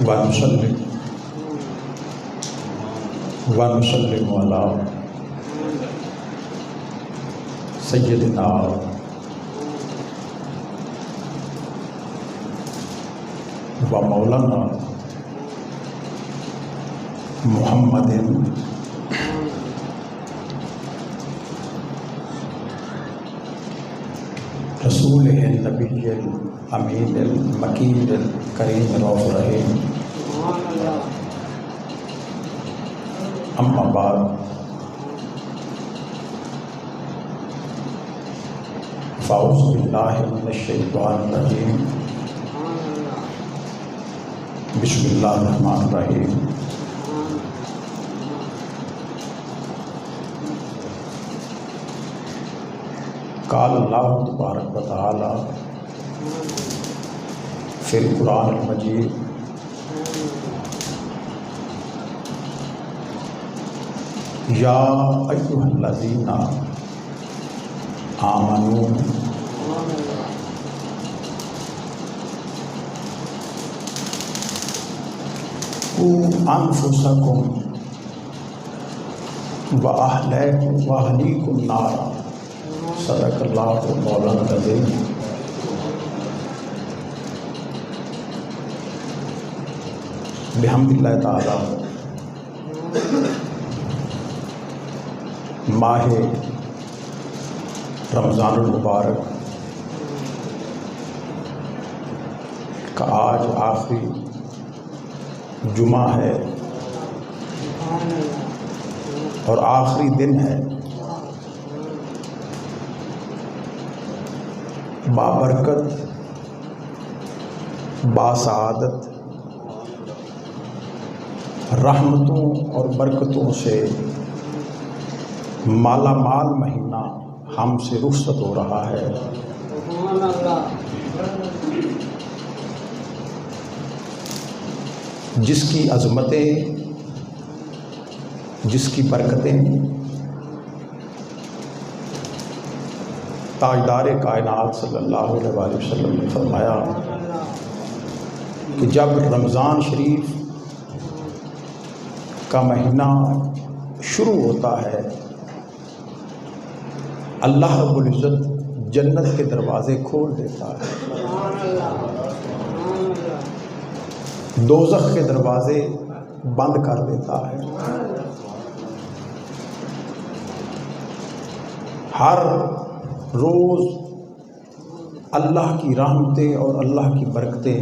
ونسلم علی سیدنا و مولانا محمد رسول النبی الامین المکین الکریم الرؤوف الرحیم، اما بعد فاعوذ باللہ من الشیطان الرجیم، بسم اللہ الرحمن الرحیم۔ قال اللہ تبارک و تعالی فی القرآن المجید، یا ایھا الذین آمنوا قوا انفسکم واہلیکم نارا، صدق اللہ مولانا العظیم۔ بحمد اللہ تعالی ماہ رمضان المبارک کا آج آخری جمعہ ہے اور آخری دن ہے۔ بابرکت، باسعادت، رحمتوں اور برکتوں سے مالا مال مہینہ ہم سے رخصت ہو رہا ہے۔ جس کی عظمتیں، جس کی برکتیں تاجدار کائنات صلی اللہ علیہ وآلہ وسلم نے فرمایا کہ جب رمضان شریف کا مہینہ شروع ہوتا ہے، اللہ رب العزت جنت کے دروازے کھول دیتا ہے، دوزخ کے دروازے بند کر دیتا ہے۔ ہر روز اللہ کی رحمتیں اور اللہ کی برکتیں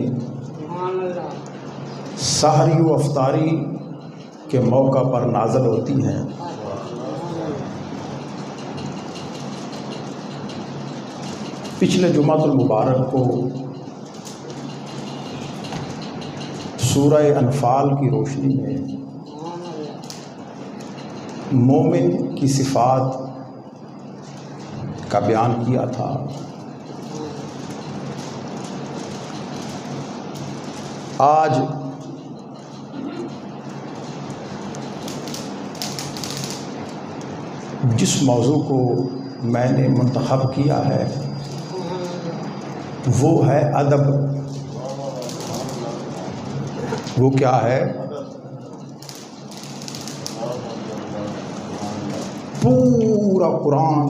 سحری و افطاری کے موقع پر نازل ہوتی ہیں۔ پچھلے جمعۃ المبارک کو سورہ انفال کی روشنی میں مومن کی صفات کا بیان کیا تھا۔ آج جس موضوع کو میں نے منتخب کیا ہے وہ ہے ادب۔ وہ کیا ہے؟ پورا قرآن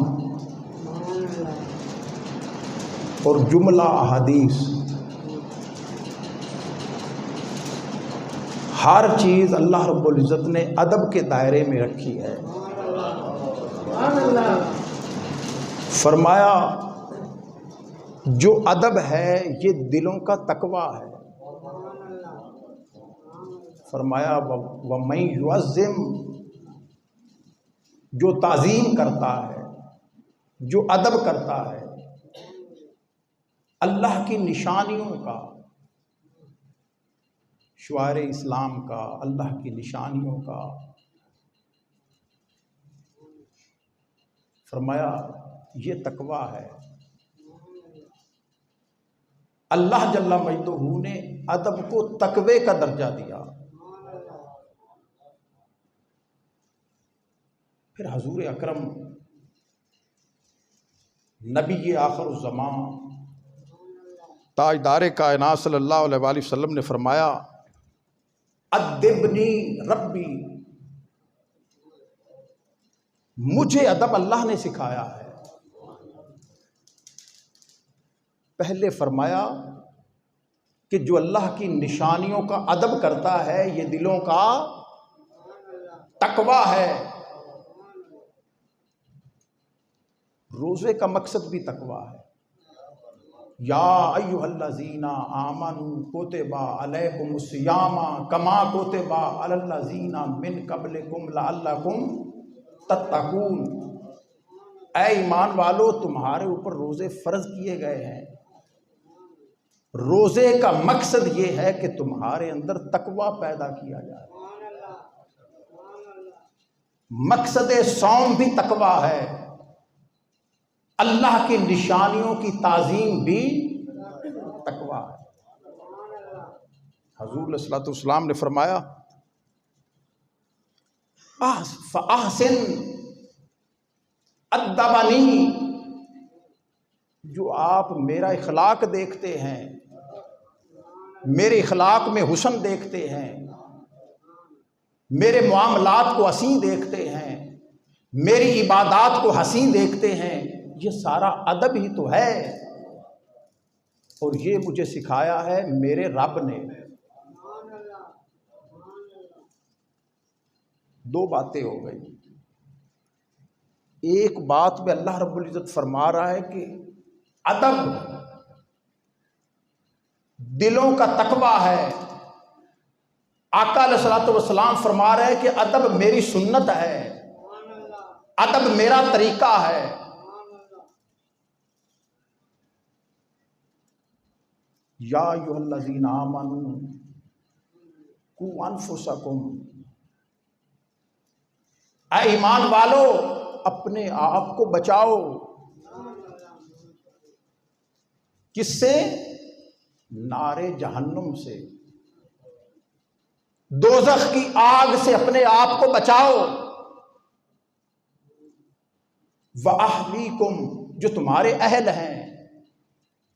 اور جملہ احادیث، ہر چیز اللہ رب العزت نے ادب کے دائرے میں رکھی ہے۔ فرمایا جو ادب ہے یہ دلوں کا تقویٰ ہے۔ فرمایا وَمَن يُعَظِّمْ، جو تعظیم کرتا ہے، جو ادب کرتا ہے اللہ کی نشانیوں کا، شعائر اسلام کا، اللہ کی نشانیوں کا، فرمایا یہ تقویٰ ہے۔ اللہ جل مجدہ نے ادب کو تقوی کا درجہ دیا۔ پھر حضور اکرم نبی آخر الزمان تاجدار کائنات صلی اللہ علیہ وآلہ وسلم نے فرمایا ادبنی ربی، مجھے ادب اللہ نے سکھایا ہے۔ پہلے فرمایا کہ جو اللہ کی نشانیوں کا ادب کرتا ہے یہ دلوں کا تقویٰ ہے۔ روزے کا مقصد بھی تقویٰ ہے۔ یا ایھا الذین آمنوا کتب علیکم الصیام کما کتب علی الذین من قبلکم لعلکم تتقون، اے ایمان والو تمہارے اوپر روزے فرض کیے گئے ہیں۔ روزے کا مقصد یہ ہے کہ تمہارے اندر تقویٰ پیدا کیا جائے۔ مقصد صوم بھی تقویٰ ہے، اللہ کی نشانیوں کی تعظیم بھی تقویٰ ہے۔ حضور علیہ الصلوۃ والسلام نے فرمایا فَأَحْسِنْ أَدَّبَنِي، جو آپ میرا اخلاق دیکھتے ہیں، میرے اخلاق میں حسن دیکھتے ہیں، میرے معاملات کو حسین دیکھتے ہیں، میری عبادات کو حسین دیکھتے ہیں، یہ سارا ادب ہی تو ہے، اور یہ مجھے سکھایا ہے میرے رب نے۔ دو باتیں ہو گئی۔ ایک بات میں اللہ رب العزت فرما رہا ہے کہ ادب دلوں کا تقویٰ ہے۔ آقا علیہ الصلوۃ والسلام فرما رہے ہیں کہ ادب میری سنت ہے، ادب میرا طریقہ ہے۔ یا ایھا الذین آمنوا قوا انفسکم، اے ایمان والو اپنے آپ کو بچاؤ۔ کس سے؟ نار جہنم سے، دوزخ کی آگ سے اپنے آپ کو بچاؤ۔ وَأَهْلِيكُمْ، جو تمہارے اہل ہیں،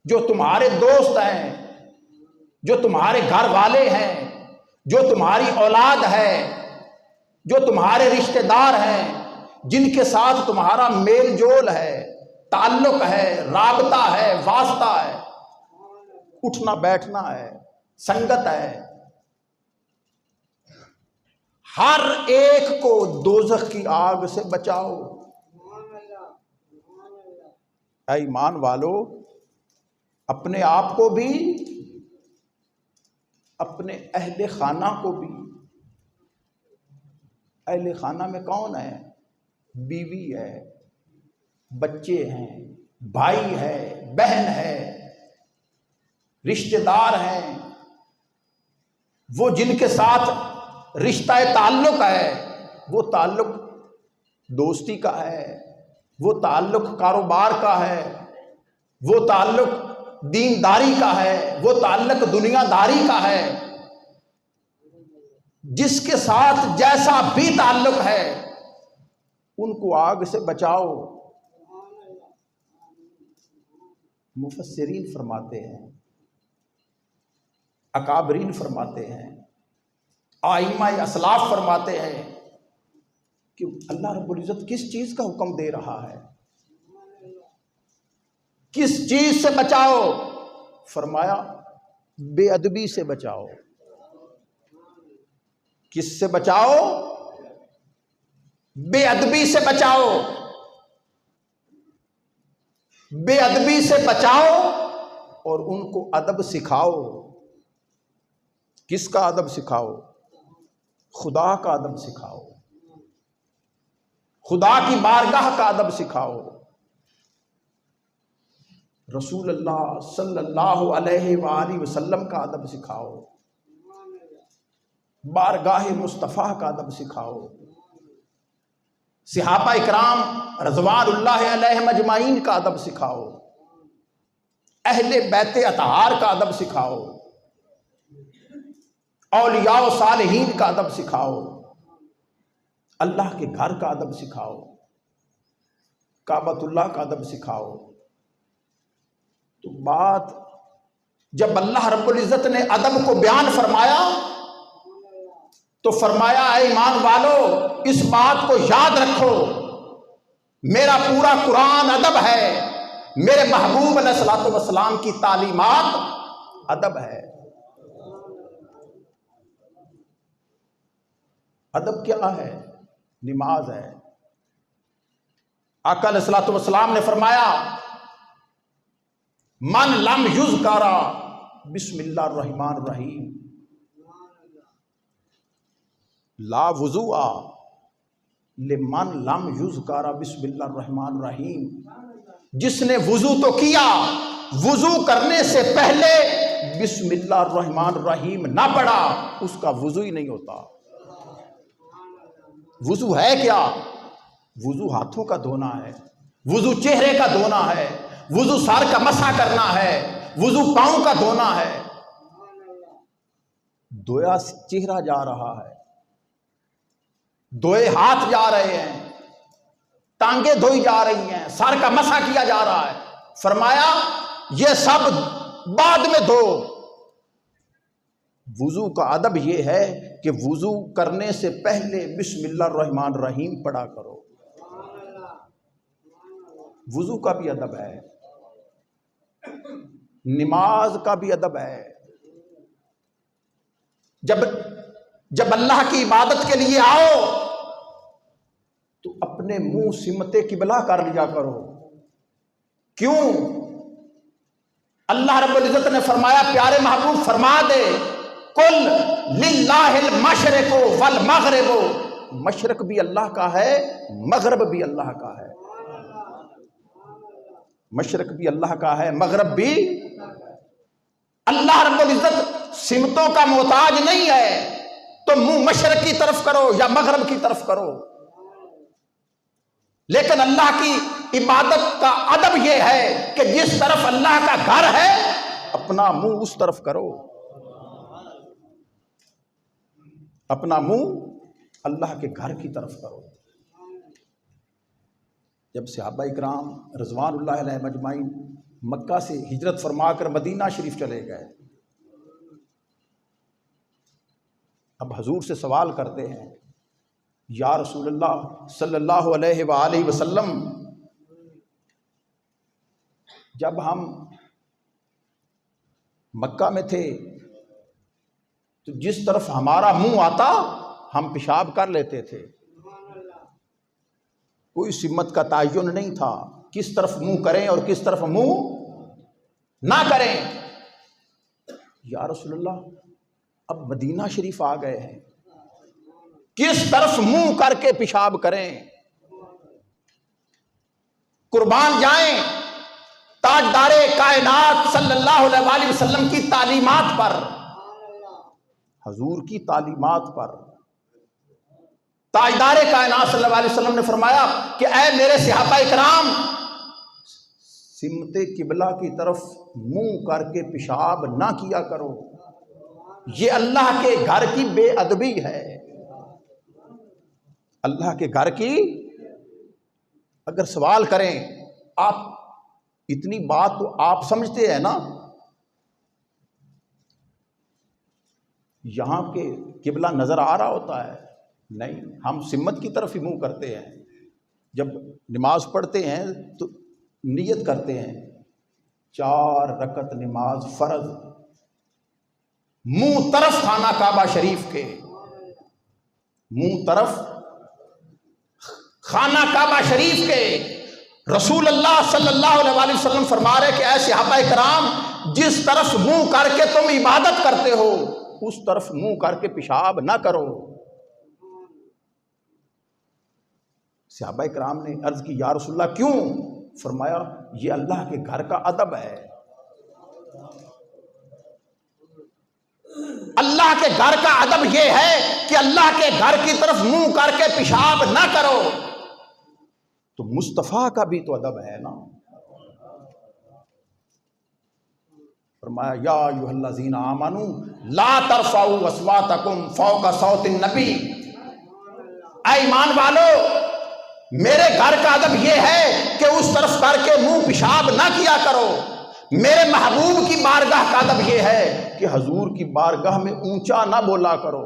جو تمہارے دوست ہیں، جو تمہارے گھر والے ہیں، جو تمہاری اولاد ہے، جو تمہارے رشتہ دار ہیں، جن کے ساتھ تمہارا میل جول ہے، تعلق ہے، رابطہ ہے، واسطہ ہے، اٹھنا بیٹھنا ہے، سنگت ہے، ہر ایک کو دوزخ کی آگ سے بچاؤ۔ اے ایمان والو اپنے آپ کو بھی، اپنے اہل خانہ کو بھی۔ اہل خانہ میں کون ہے؟ بیوی ہے، بچے ہیں، بھائی ہے، بہن ہے، رشتہ دار ہیں، وہ جن کے ساتھ رشتہ تعلق ہے، وہ تعلق دوستی کا ہے، وہ تعلق کاروبار کا ہے، وہ تعلق دینداری کا ہے، وہ تعلق دنیا داری کا ہے۔ جس کے ساتھ جیسا بھی تعلق ہے ان کو آگ سے بچاؤ۔ مفسرین فرماتے ہیں، اکابرین فرماتے ہیں، ائمہ اسلاف فرماتے ہیں کہ اللہ رب العزت کس چیز کا حکم دے رہا ہے، کس چیز سے بچاؤ؟ فرمایا بے ادبی سے بچاؤ۔ کس سے بچاؤ؟ بے ادبی سے بچاؤ۔ بے ادبی سے بچاؤ اور ان کو ادب سکھاؤ۔ کس کا ادب سکھاؤ؟ خدا کا ادب سکھاؤ، خدا کی بارگاہ کا ادب سکھاؤ، رسول اللہ صلی اللہ علیہ وآلہ وسلم کا ادب سکھاؤ، بارگاہ مصطفیٰ کا ادب سکھاؤ، صحابہ اکرام رضوان اللہ علیہم اجمعین کا ادب سکھاؤ، اہل بیت اطہار کا ادب سکھاؤ، اولیاء و صالحین کا ادب سکھاؤ، اللہ کے گھر کا ادب سکھاؤ، کعبۃ اللہ کا ادب سکھاؤ۔ تو بات جب اللہ رب العزت نے ادب کو بیان فرمایا تو فرمایا اے ایمان والو اس بات کو یاد رکھو، میرا پورا قرآن ادب ہے، میرے محبوب علیہ الصلوۃ والسلام کی تعلیمات ادب ہے۔ ادب کیا ہے؟ نماز ہے۔ آقا علیہ الصلوۃ والسلام نے فرمایا من لم یذکر بسم اللہ الرحمن الرحیم لا وضوء لمن لم یذکر بسم اللہ الرحمن الرحیم، جس نے وضو تو کیا، وضو کرنے سے پہلے بسم اللہ الرحمن الرحیم نہ پڑھا، اس کا وضو ہی نہیں ہوتا۔ وضو ہے کیا؟ وضو ہاتھوں کا دھونا ہے، وضو چہرے کا دھونا ہے، وضو سر کا مسح کرنا ہے، وضو پاؤں کا دھونا ہے۔ دھویا چہرہ جا رہا ہے، دھوئے ہاتھ جا رہے ہیں، ٹانگیں دھوئی جا رہی ہیں، سر کا مسح کیا جا رہا ہے۔ فرمایا یہ سب بعد میں دھو۔ وضو کا ادب یہ ہے کہ وضو کرنے سے پہلے بسم اللہ الرحمن الرحیم پڑھا کرو۔ وضو کا بھی ادب ہے، نماز کا بھی ادب ہے۔ جب اللہ کی عبادت کے لیے آؤ تو اپنے منہ سمت قبلہ کر لیا کرو۔ کیوں؟ اللہ رب العزت نے فرمایا، پیارے محبوب فرما دے کل للہ المشرق والمغرب، مشرق بھی اللہ کا ہے، مغرب بھی اللہ کا ہے۔ مشرق بھی اللہ کا ہے، مغرب بھی۔ اللہ رب العزت سمتوں کا محتاج نہیں ہے، تو منہ مشرق کی طرف کرو یا مغرب کی طرف کرو، لیکن اللہ کی عبادت کا ادب یہ ہے کہ جس طرف اللہ کا گھر ہے اپنا منہ اس طرف کرو، اپنا منہ اللہ کے گھر کی طرف کرو۔ جب صحابہ اکرام رضوان اللہ علیہ مجمعین مکہ سے ہجرت فرما کر مدینہ شریف چلے گئے، اب حضور سے سوال کرتے ہیں، یا رسول اللہ صلی اللہ علیہ وآلہ وسلم، جب ہم مکہ میں تھے تو جس طرف ہمارا منہ آتا ہم پیشاب کر لیتے تھے، کوئی سمت کا تعین نہیں تھا کس طرف منہ کریں اور کس طرف منہ نہ کریں۔ یا رسول اللہ اب مدینہ شریف آ گئے ہیں، کس طرف منہ کر کے پیشاب کریں؟ قربان جائیں تاجدار کائنات صلی اللہ علیہ وآلہ وسلم کی تعلیمات پر، حضور کی تعلیمات پر۔ تاجدار کائنات صلی اللہ علیہ وسلم نے فرمایا کہ اے میرے صحابہ اکرام، سمت قبلہ کی طرف منہ کر کے پیشاب نہ کیا کرو، یہ اللہ کے گھر کی بے ادبی ہے۔ اللہ کے گھر کی اگر سوال کریں، آپ اتنی بات تو آپ سمجھتے ہیں نا، یہاں کے قبلہ نظر آ رہا ہوتا ہے؟ نہیں، ہم سمت کی طرف ہی منہ کرتے ہیں۔ جب نماز پڑھتے ہیں تو نیت کرتے ہیں 4 رکعت نماز فرض، منہ طرف خانہ کعبہ شریف کے، منہ طرف خانہ کعبہ شریف کے۔ رسول اللہ صلی اللہ علیہ وآلہ وسلم فرما رہے کہ اے صحابہ کرام، جس طرف منہ کر کے تم عبادت کرتے ہو اس طرف منہ کر کے پیشاب نہ کرو۔ صحابہ کرام نے عرض کی یا رسول اللہ کیوں؟ فرمایا یہ اللہ کے گھر کا ادب ہے، اللہ کے گھر کا ادب یہ ہے کہ اللہ کے گھر کی طرف منہ کر کے پیشاب نہ کرو۔ تو مصطفیٰ کا بھی تو ادب ہے نا۔ فرمایا یا ایھا الذین آمنوا لا ترفعوا اصواتکم فوق صوت النبی، اے ایمان والو میرے گھر کا ادب یہ ہے کہ اس طرف کر کے منہ پیشاب نہ کیا کرو۔ میرے محبوب کی بارگاہ کا ادب یہ ہے کہ حضور کی بارگاہ میں اونچا نہ بولا کرو۔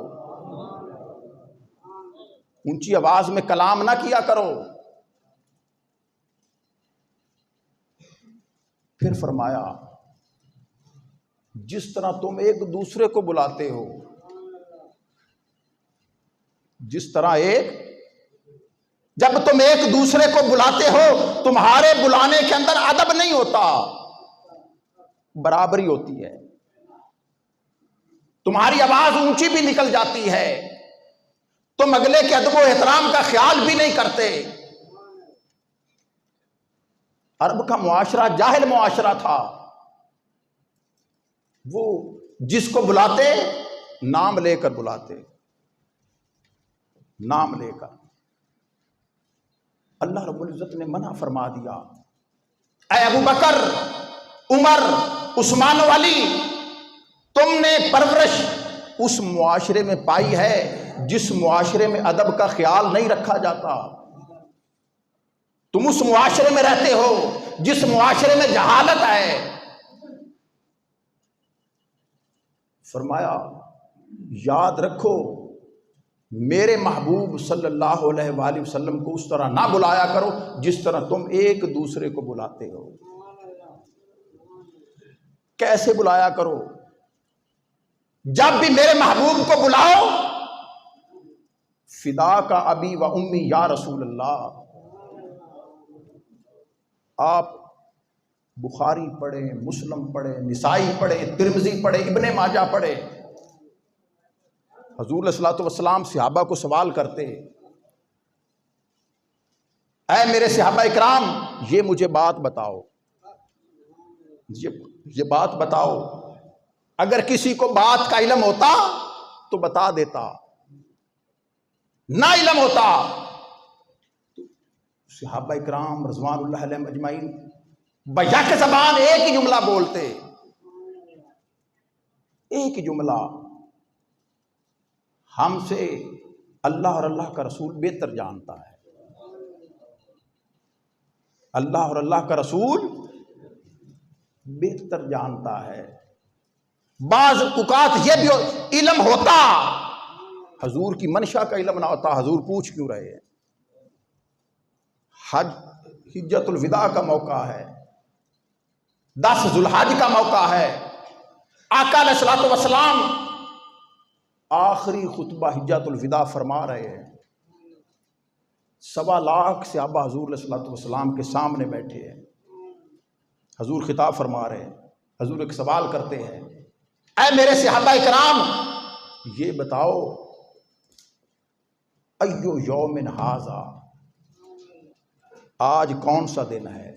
اونچی آواز میں کلام نہ کیا کرو۔ پھر فرمایا جس طرح تم ایک دوسرے کو بلاتے ہو، جس طرح جب تم ایک دوسرے کو بلاتے ہو، تمہارے بلانے کے اندر ادب نہیں ہوتا، برابری ہوتی ہے، تمہاری آواز اونچی بھی نکل جاتی ہے، تم اگلے کے ادب و احترام کا خیال بھی نہیں کرتے۔ عرب کا معاشرہ جاہل معاشرہ تھا، وہ جس کو بلاتے نام لے کر بلاتے، نام لے کر۔ اللہ رب العزت نے منع فرما دیا، اے ابو بکر، عمر، عثمان و علی، تم نے پرورش اس معاشرے میں پائی ہے جس معاشرے میں ادب کا خیال نہیں رکھا جاتا، تم اس معاشرے میں رہتے ہو جس معاشرے میں جہالت ہے۔ فرمایا یاد رکھو میرے محبوب صلی اللہ علیہ وآلہ وسلم کو اس طرح نہ بلایا کرو جس طرح تم ایک دوسرے کو بلاتے ہو۔ کیسے بلایا کرو؟ جب بھی میرے محبوب کو بلاؤ، فدا کا ابی و امی یا رسول اللہ، آپ بخاری پڑھیں، مسلم پڑھیں، نسائی پڑھیں، ترمذی پڑھیں، ابن ماجہ پڑھیں۔ حضور علیہ الصلوۃ والسلام صحابہ کو سوال کرتے، اے میرے صحابہ اکرام، یہ مجھے بات بتاؤ، یہ بات بتاؤ، اگر کسی کو بات کا علم ہوتا تو بتا دیتا، نہ علم ہوتا تو صحابہ اکرام رضوان اللہ علیہم اجمعین بیک زبان ایک ہی جملہ بولتے، ایک ہی جملہ، ہم سے اللہ اور اللہ کا رسول بہتر جانتا ہے، اللہ اور اللہ کا رسول بہتر جانتا ہے۔ بعض اوقات یہ بھی علم ہوتا، حضور کی منشا کا علم نہ ہوتا، حضور پوچھ کیوں رہے ہیں؟ حجۃ الوداع کا موقع ہے، 10 ذو الحج کا موقع ہے، آقا علیہ الصلوۃ والسلام آخری خطبہ حجۃ الوداع فرما رہے ہیں، 1.25 لاکھ صحابہ حضور علیہ الصلوۃ والسلام کے سامنے بیٹھے ہیں، حضور خطاب فرما رہے ہیں، حضور ایک سوال کرتے ہیں، اے میرے صحابہ اکرام، یہ بتاؤ ایو یوم ھذا، آج کون سا دن ہے؟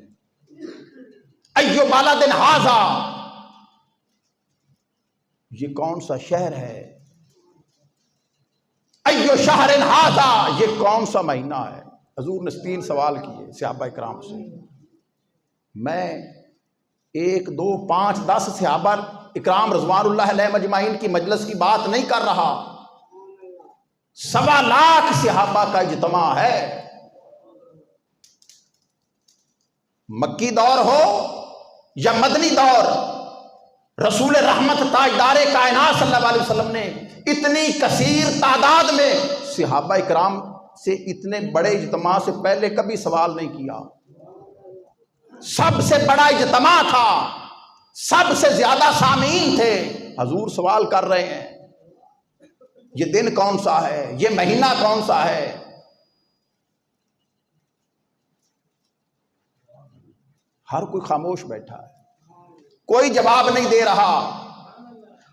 ایو بلد ھذا، یہ کون سا شہر ہے؟ ایو شہر ھذا، یہ کون سا مہینہ ہے؟ حضور نے 3 سوال کیے صحابہ اکرام سے۔ میں 1 2 5 10 صحابہ اکرام رضوان اللہ علیہم اجمعین کی مجلس کی بات نہیں کر رہا، 1.25 لاکھ صحابہ کا اجتماع ہے، مکی دور ہو یا مدنی دور، رسول رحمت تاجدار کائنات صلی اللہ علیہ وسلم نے اتنی کثیر تعداد میں صحابہ اکرام سے اتنے بڑے اجتماع سے پہلے کبھی سوال نہیں کیا، سب سے بڑا اجتماع تھا، سب سے زیادہ سامعین تھے، حضور سوال کر رہے ہیں یہ دن کون سا ہے، یہ مہینہ کون سا ہے؟ ہر کوئی خاموش بیٹھا ہے، کوئی جواب نہیں دے رہا۔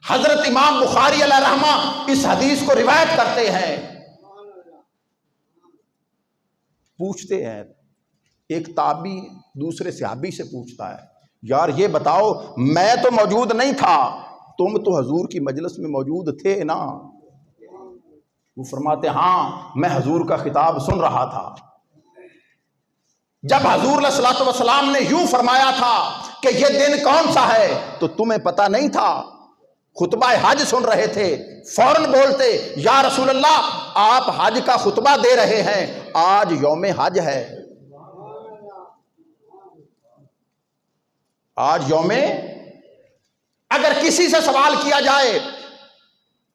حضرت امام بخاری علیہ رحمہ اس حدیث کو روایت کرتے ہیں، پوچھتے ہیں، ایک تابعی دوسرے صحابی سے پوچھتا ہے، یار یہ بتاؤ، میں تو موجود نہیں تھا، تم تو حضور کی مجلس میں موجود تھے نا؟ وہ فرماتے ہاں، میں حضور کا خطاب سن رہا تھا، جب حضور علیہ الصلوۃ والسلام نے یوں فرمایا تھا کہ یہ دن کون سا ہے تو تمہیں پتہ نہیں تھا، خطبہ حج سن رہے تھے، فوراً بولتے یا رسول اللہ آپ حج کا خطبہ دے رہے ہیں، آج یوم حج ہے، آج یوم، اگر کسی سے سوال کیا جائے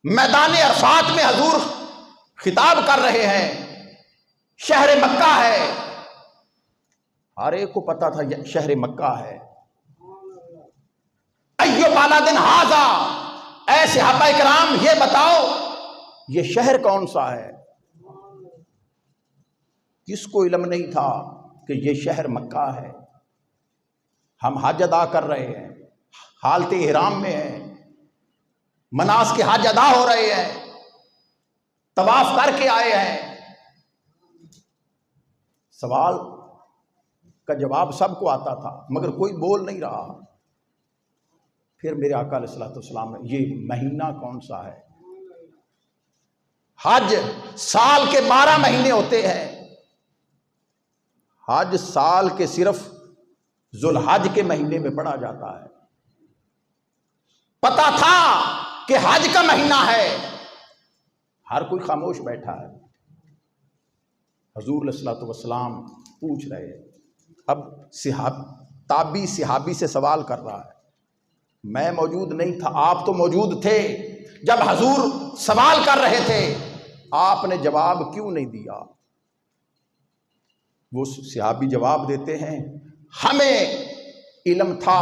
میدان عرفات میں حضور خطاب کر رہے ہیں، شہر مکہ ہے، ہر ایک کو پتا تھا یہ شہر مکہ ہے۔ ایو بلد ھذا، اے صحابہ کرام یہ بتاؤ یہ شہر کون سا ہے؟ کس کو علم نہیں تھا کہ یہ شہر مکہ ہے؟ ہم حج ادا کر رہے ہیں، حالت احرام میں ہیں، مناسک حج ادا ہو رہے ہیں، طواف کر کے آئے ہیں۔ سوال کا جواب سب کو آتا تھا مگر کوئی بول نہیں رہا۔ پھر میرے آقا علیہ الصلوۃ والسلام نے یہ مہینہ کون سا ہے؟ حج سال کے 12 مہینے ہوتے ہیں، حج سال کے صرف ذوالحج کے مہینے میں پڑھا جاتا ہے۔ پتا تھا کہ حج کا مہینہ ہے، ہر کوئی خاموش بیٹھا ہے۔ حضور علیہ الصلوۃ والسلام پوچھ رہے ہیں، اب تابعی صحابی سے سوال کر رہا ہے، میں موجود نہیں تھا، آپ تو موجود تھے جب حضور سوال کر رہے تھے، آپ نے جواب کیوں نہیں دیا؟ وہ صحابی جواب دیتے ہیں، ہمیں علم تھا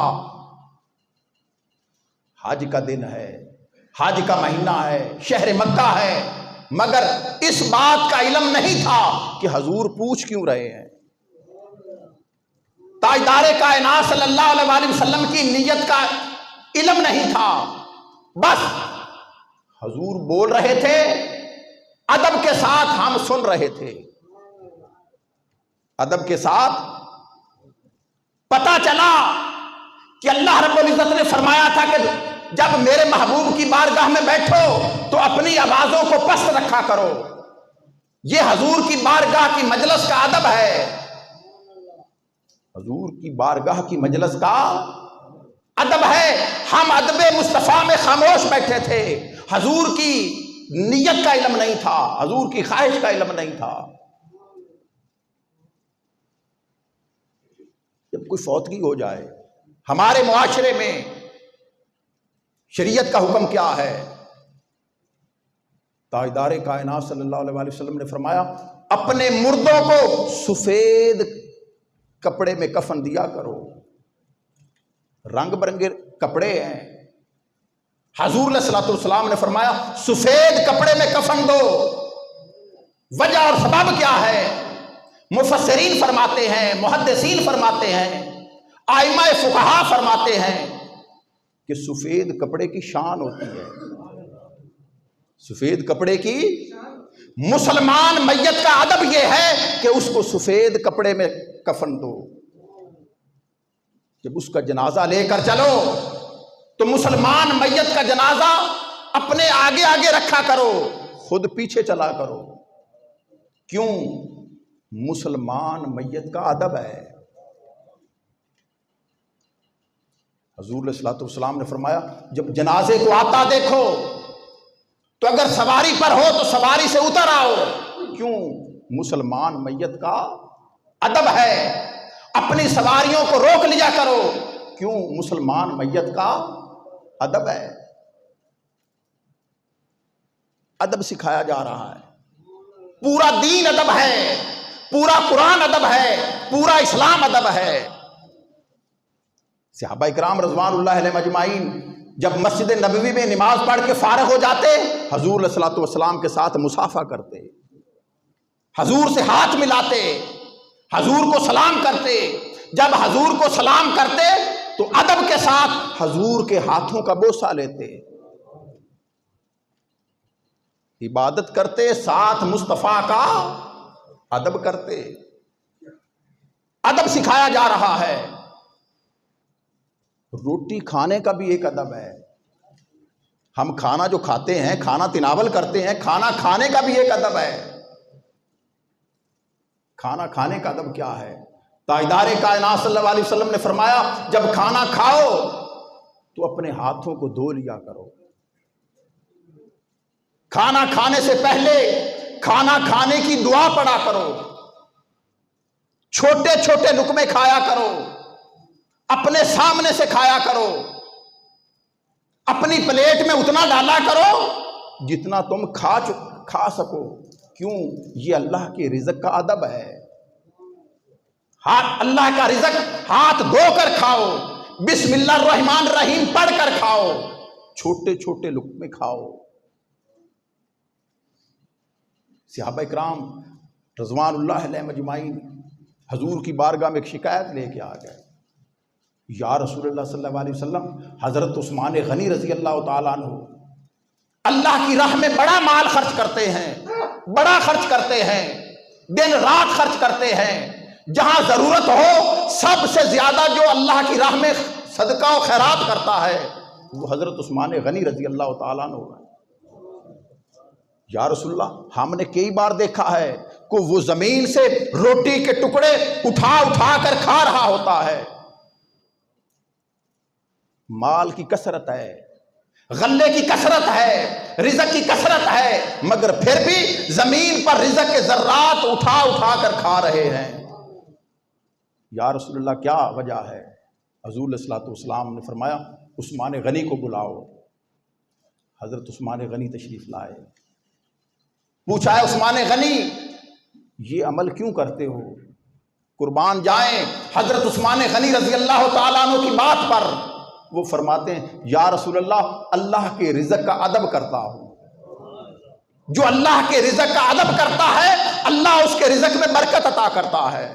حج کا دن ہے، حج کا مہینہ ہے، شہر مکہ ہے، مگر اس بات کا علم نہیں تھا کہ حضور پوچھ کیوں رہے ہیں۔ تاجدار کائنات صلی اللہ علیہ وآلہ وسلم کی نیت کا علم نہیں تھا، بس حضور بول رہے تھے، ادب کے ساتھ ہم سن رہے تھے۔ ادب کے ساتھ پتا چلا کہ اللہ رب العزت نے فرمایا تھا کہ جب میرے محبوب کی بارگاہ میں بیٹھو تو اپنی آوازوں کو پست رکھا کرو۔ یہ حضور کی بارگاہ کی مجلس کا ادب ہے، حضور کی بارگاہ کی مجلس کا ادب ہے۔ ہم ادب مصطفیٰ میں خاموش بیٹھے تھے، حضور کی نیت کا علم نہیں تھا، حضور کی خواہش کا علم نہیں تھا۔ جب کوئی فوتگی ہو جائے ہمارے معاشرے میں شریعت کا حکم کیا ہے؟ تاجدار کائنات صلی اللہ علیہ وآلہ وسلم نے فرمایا، اپنے مردوں کو سفید کپڑے میں کفن دیا کرو۔ رنگ برنگے کپڑے ہیں، حضور علیہ الصلوۃ والسلام نے فرمایا سفید کپڑے میں کفن دو۔ وجہ اور سبب کیا ہے؟ مفسرین فرماتے ہیں، محدثین فرماتے ہیں، ائمہ فقہا فرماتے ہیں کہ سفید کپڑے کی شان ہوتی ہے، سفید کپڑے کی، مسلمان میت کا ادب یہ ہے کہ اس کو سفید کپڑے میں کفن دو۔ جب اس کا جنازہ لے کر چلو تو مسلمان میت کا جنازہ اپنے آگے آگے رکھا کرو، خود پیچھے چلا کرو۔ کیوں؟ مسلمان میت کا ادب ہے۔ حضور علیہ الصلوۃ والسلام نے فرمایا جب جنازے کو آتا دیکھو تو اگر سواری پر ہو تو سواری سے اتر آؤ۔ کیوں؟ مسلمان میت کا ادب ہے۔ اپنی سواریوں کو روک لیا کرو۔ کیوں؟ مسلمان میت کا ادب ہے۔ ادب سکھایا جا رہا ہے، پورا دین ادب ہے، پورا قرآن ادب ہے، پورا اسلام ادب ہے۔ صحابہ کرام رضوان اللہ علیہم اجمعین جب مسجد نبوی میں نماز پڑھ کے فارغ ہو جاتے حضور علیہ الصلوۃ والسلام کے ساتھ مصافحہ کرتے، حضور سے ہاتھ ملاتے، حضور کو سلام کرتے۔ جب حضور کو سلام کرتے تو ادب کے ساتھ حضور کے ہاتھوں کا بوسہ لیتے، عبادت کرتے، ساتھ مصطفیٰ کا ادب کرتے۔ ادب سکھایا جا رہا ہے۔ روٹی کھانے کا بھی ایک ادب ہے۔ ہم کھانا جو کھاتے ہیں، کھانا تناول کرتے ہیں، کھانا کھانے کا بھی ایک ادب ہے۔ کھانا کھانے کا ادب کیا ہے؟ تاجدار کائنات صلی اللہ علیہ وسلم نے فرمایا جب کھانا کھاؤ تو اپنے ہاتھوں کو دھو لیا کرو۔ کھانا کھانے سے پہلے کھانا کھانے کی دعا پڑھا کرو۔ چھوٹے چھوٹے لقمے کھایا کرو، اپنے سامنے سے کھایا کرو، اپنی پلیٹ میں اتنا ڈالا کرو جتنا تم کھا سکو۔ کیوں؟ یہ اللہ کے رزق کا ادب ہے. ہاتھ اللہ کا رزق ہاتھ دھو کر کھاؤ، بسم اللہ الرحمن الرحیم پڑھ کر کھاؤ، چھوٹے چھوٹے لقمے کھاؤ. صحابہ کرام رضوان اللہ علیہم اجمعین حضور کی بارگاہ میں ایک شکایت لے کے آ گئے. یا رسول اللہ صلی اللہ علیہ وسلم، حضرت عثمان غنی رضی اللہ تعالیٰ عنہ اللہ کی راہ میں بڑا مال خرچ کرتے ہیں، بڑا خرچ کرتے ہیں، دن رات خرچ کرتے ہیں، جہاں ضرورت ہو سب سے زیادہ جو اللہ کی راہ میں صدقہ و خیرات کرتا ہے وہ حضرت عثمان غنی رضی اللہ تعالیٰ عنہ ہے. یا رسول اللہ، ہم نے کئی بار دیکھا ہے کہ وہ زمین سے روٹی کے ٹکڑے اٹھا اٹھا کر کھا رہا ہوتا ہے. مال کی کثرت ہے، غلے کی کثرت ہے، رزق کی کثرت ہے، مگر پھر بھی زمین پر رزق کے ذرات اٹھا اٹھا کر کھا رہے ہیں. یا رسول اللہ کیا وجہ ہے؟ حضور علیہ الصلوۃ والسلام نے فرمایا عثمان غنی کو بلاؤ. حضرت عثمان غنی تشریف لائے. پوچھا ہے عثمان غنی یہ عمل کیوں کرتے ہو؟ قربان جائیں حضرت عثمان غنی رضی اللہ تعالیٰ عنہ کی بات پر. وہ فرماتے ہیں یا رسول اللہ، اللہ کے رزق کا ادب کرتا ہوں. جو اللہ کے رزق کا ادب کرتا ہے اللہ اس کے رزق میں برکت عطا کرتا ہے.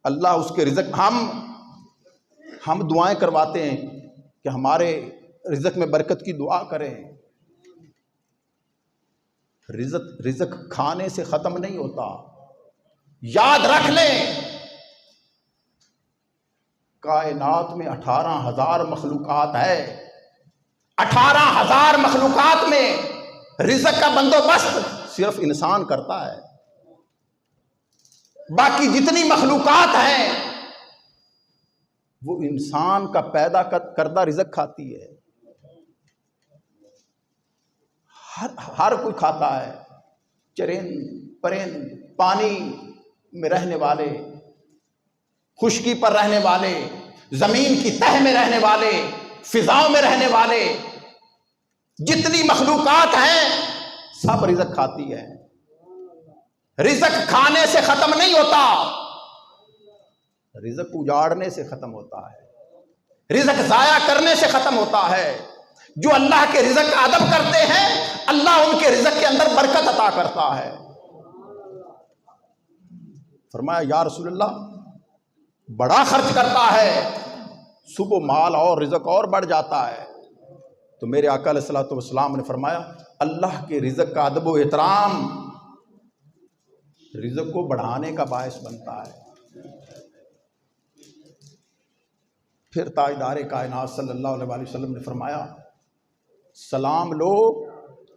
اللہ اس کے رزق، ہم دعائیں کرواتے ہیں کہ ہمارے رزق میں برکت کی دعا کریں. رزق کھانے سے ختم نہیں ہوتا. یاد رکھ لیں کائنات میں 18,000 مخلوقات ہے. 18,000 مخلوقات میں رزق کا بندوبست صرف انسان کرتا ہے. باقی جتنی مخلوقات ہیں وہ انسان کا پیدا کردہ رزق کھاتی ہے. ہر کوئی کھاتا ہے، چرند پرند، پانی میں رہنے والے، خشکی پر رہنے والے، زمین کی تہ میں رہنے والے، فضاؤں میں رہنے والے، جتنی مخلوقات ہیں سب رزق کھاتی ہے. رزق کھانے سے ختم نہیں ہوتا، رزق اجاڑنے سے ختم ہوتا ہے، رزق ضائع کرنے سے ختم ہوتا ہے. جو اللہ کے رزق کا ادب کرتے ہیں اللہ ان کے رزق کے اندر برکت عطا کرتا ہے. فرمایا یا رسول اللہ بڑا خرچ کرتا ہے، صبح مال اور رزق اور بڑھ جاتا ہے. تو میرے آقا علیہ الصلوۃ والسلام نے فرمایا اللہ کے رزق کا ادب و احترام رزق کو بڑھانے کا باعث بنتا ہے. پھر تاجدار کائنات صلی اللہ علیہ وسلم نے فرمایا سلام لو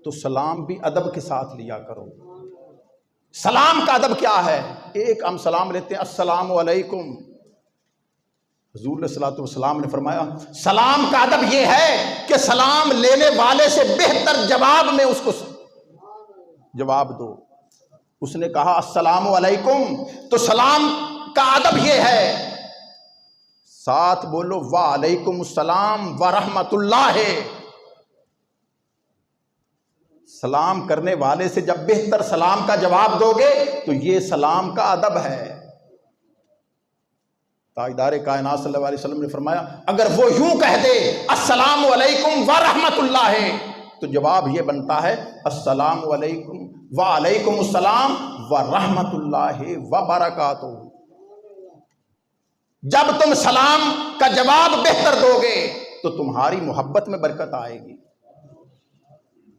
تو سلام بھی ادب کے ساتھ لیا کرو. سلام کا ادب کیا ہے؟ ایک ہم سلام لیتے ہیں السلام علیکم. حضور علیہ الصلوۃ والسلام نے فرمایا سلام کا ادب یہ ہے کہ سلام لینے والے سے بہتر جواب میں اس کو جواب دو. اس نے کہا السلام علیکم تو سلام کا ادب یہ ہے ساتھ بولو وعلیکم السلام ورحمۃ اللہ. سلام کرنے والے سے جب بہتر سلام کا جواب دو گے تو یہ سلام کا ادب ہے. تاجدار کائنات صلی اللہ علیہ وسلم نے فرمایا اگر وہ یوں کہہ دے السلام علیکم ورحمۃ اللہ تو جواب یہ بنتا ہے السلام علیکم وعلیکم السلام ورحمۃ اللہ وبرکاتہ. جب تم سلام کا جواب بہتر دو گے تو تمہاری محبت میں برکت آئے گی.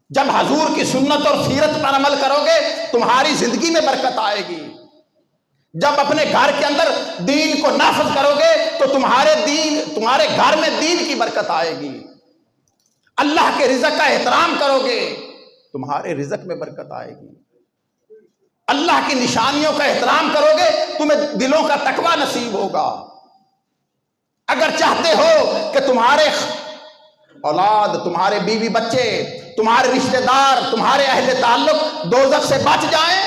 جب حضور کی سنت اور سیرت پر عمل کرو گے تمہاری زندگی میں برکت آئے گی. جب اپنے گھر کے اندر دین کو نافذ کرو گے تو تمہارے گھر میں دین کی برکت آئے گی. اللہ کے رزق کا احترام کرو گے تمہارے رزق میں برکت آئے گی. اللہ کی نشانیوں کا احترام کرو گے تمہیں دلوں کا تقوی نصیب ہوگا. اگر چاہتے ہو کہ تمہارے اولاد، تمہارے بیوی بچے، تمہارے رشتہ دار، تمہارے اہل تعلق دوزخ سے بچ جائیں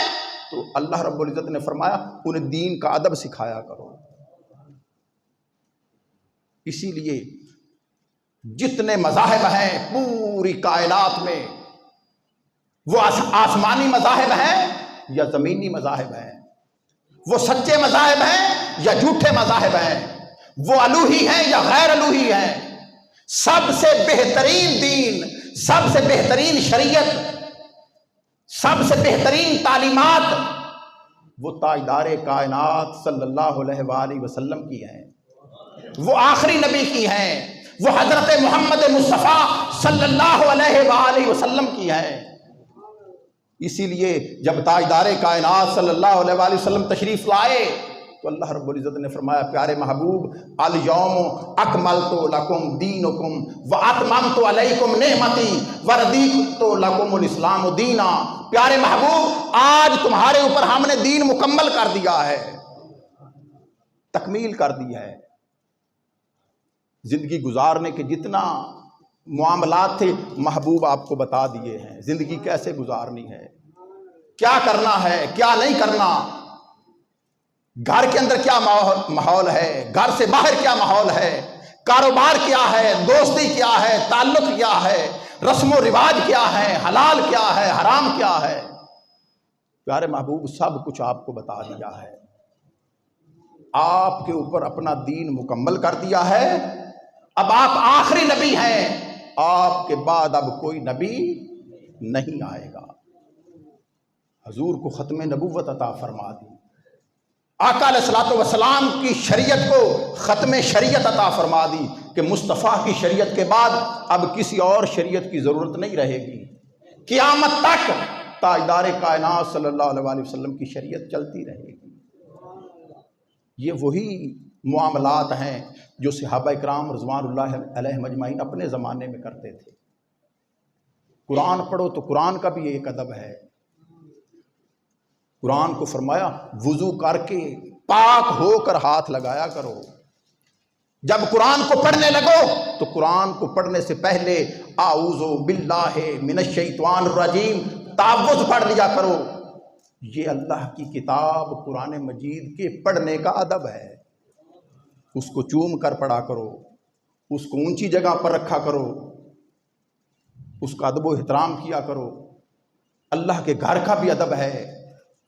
تو اللہ رب العزت نے فرمایا انہیں دین کا ادب سکھایا کرو. اسی لیے جتنے مذاہب ہیں پوری کائنات میں وہ آسمانی مذاہب ہیں یا زمینی مذاہب ہیں، وہ سچے مذاہب ہیں یا جھوٹے مذاہب ہیں، وہ الوہی ہیں یا غیر الوہی ہیں، سب سے بہترین دین، سب سے بہترین شریعت، سب سے بہترین تعلیمات وہ تاجدار کائنات صلی اللہ علیہ وآلہ وسلم کی ہیں، وہ آخری نبی کی ہیں، وہ حضرت محمد مصطفیٰ صلی اللہ علیہ وآلہ وسلم کی ہیں۔ اسی لیے جب تاجدار کائنات صلی اللہ علیہ وآلہ وسلم تشریف لائے تو اللہ رب العزت نے فرمایا پیارے محبوب الیوم اکملت لکم دینکم واتممت علیکم نعمتی ورضیت لکم الاسلام دینا، پیارے محبوب آج تمہارے اوپر ہم نے دین مکمل کر دیا ہے، تکمیل کر دی ہے۔ زندگی گزارنے کے جتنا معاملات تھے محبوب آپ کو بتا دیے ہیں، زندگی کیسے گزارنی ہے، کیا کرنا ہے کیا نہیں کرنا، گھر کے اندر کیا ماحول ہے، گھر سے باہر کیا ماحول ہے، کاروبار کیا ہے، دوستی کیا ہے، تعلق کیا ہے، رسم و رواج کیا ہے، حلال کیا ہے، حرام کیا ہے، پیارے محبوب سب کچھ آپ کو بتا دیا ہے۔ آپ کے اوپر اپنا دین مکمل کر دیا ہے، اب آپ آخری نبی ہیں، آپ کے بعد اب کوئی نبی نہیں آئے گا۔ حضور کو ختم نبوت عطا فرما دی، آقا علیہ الصلوۃ والسلام کی شریعت کو ختم شریعت عطا فرما دی کہ مصطفیٰ کی شریعت کے بعد اب کسی اور شریعت کی ضرورت نہیں رہے گی، قیامت تک تاجدار کائنات صلی اللہ علیہ وآلہ وسلم کی شریعت چلتی رہے گی۔ یہ وہی معاملات ہیں جو صحابہ اکرام رضوان اللہ علیہ مجمعین اپنے زمانے میں کرتے تھے۔ قرآن پڑھو تو قرآن کا بھی ایک ادب ہے، قرآن کو فرمایا وضو کر کے پاک ہو کر ہاتھ لگایا کرو، جب قرآن کو پڑھنے لگو تو قرآن کو پڑھنے سے پہلے اعوذ باللہ من الشیطان الرجیم تعوذ پڑھ لیا کرو۔ یہ اللہ کی کتاب قرآن مجید کے پڑھنے کا ادب ہے، اس کو چوم کر پڑھا کرو، اس کو اونچی جگہ پر رکھا کرو، اس کا ادب و احترام کیا کرو۔ اللہ کے گھر کا بھی ادب ہے،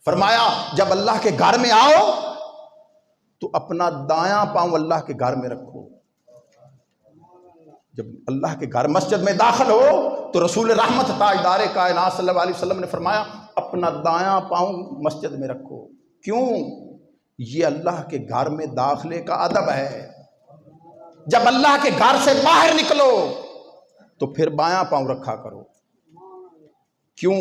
فرمایا جب اللہ کے گھر میں آؤ تو اپنا دایاں پاؤں اللہ کے گھر میں رکھو۔ جب اللہ کے گھر مسجد میں داخل ہو تو رسول رحمت تاجدار کائنات صلی اللہ علیہ وسلم نے فرمایا اپنا دایاں پاؤں مسجد میں رکھو۔ کیوں؟ یہ اللہ کے گھر میں داخلے کا ادب ہے۔ جب اللہ کے گھر سے باہر نکلو تو پھر بایاں پاؤں رکھا کرو۔ کیوں؟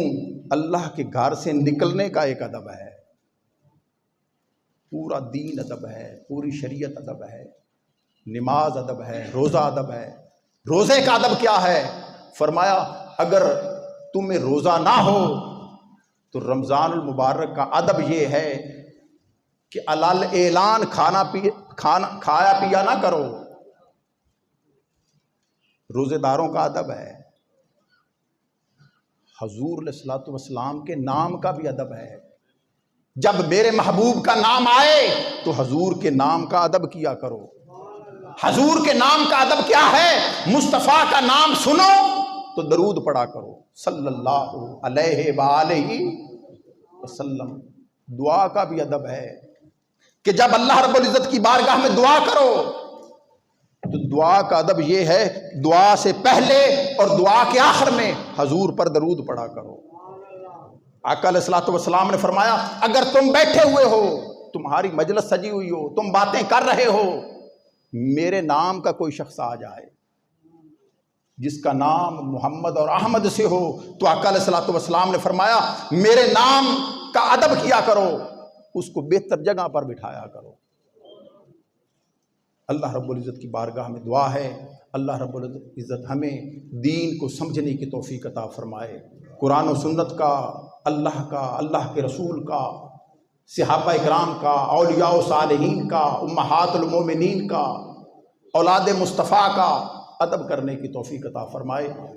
اللہ کے گھر سے نکلنے کا ایک ادب ہے، پورا دین ادب ہے، پوری شریعت ادب ہے، نماز ادب ہے، روزہ ادب ہے۔ روزے کا ادب کیا ہے؟ فرمایا اگر تمہیں روزہ نہ ہو تو رمضان المبارک کا ادب یہ ہے کہ علل اعلان کھایا پیا نہ کرو۔ روزے داروں کا ادب ہے۔ حضور علیہ الصلوۃ والسلام کے نام کا بھی ادب ہے، جب میرے محبوب کا نام آئے تو حضور کے نام کا ادب کیا کرو۔ حضور کے نام کا ادب کیا ہے؟ مصطفیٰ کا نام سنو تو درود پڑھا کرو صلی اللہ علیہ وآلہ وسلم۔ دعا کا بھی ادب ہے کہ جب اللہ رب العزت کی بارگاہ میں دعا کرو تو دعا کا ادب یہ ہے دعا سے پہلے اور دعا کے آخر میں حضور پر درود پڑھا کرو۔ آقا علیہ الصلوۃ والسلام نے فرمایا اگر تم بیٹھے ہوئے ہو، تمہاری مجلس سجی ہوئی ہو، تم باتیں کر رہے ہو، میرے نام کا کوئی شخص آ جائے جس کا نام محمد اور احمد سے ہو تو آقا علیہ الصلوۃ والسلام نے فرمایا میرے نام کا ادب کیا کرو، اس کو بہتر جگہ پر بٹھایا کرو۔ اللہ رب العزت کی بارگاہ میں دعا ہے اللہ رب العزت ہمیں دین کو سمجھنے کی توفیق عطا فرمائے، قرآن و سنت کا، اللہ کا، اللہ کے رسول کا، صحابہ اکرام کا، اولیاء و صالحین کا، امہات المومنین کا، اولاد مصطفیٰ کا ادب کرنے کی توفیق عطا فرمائے۔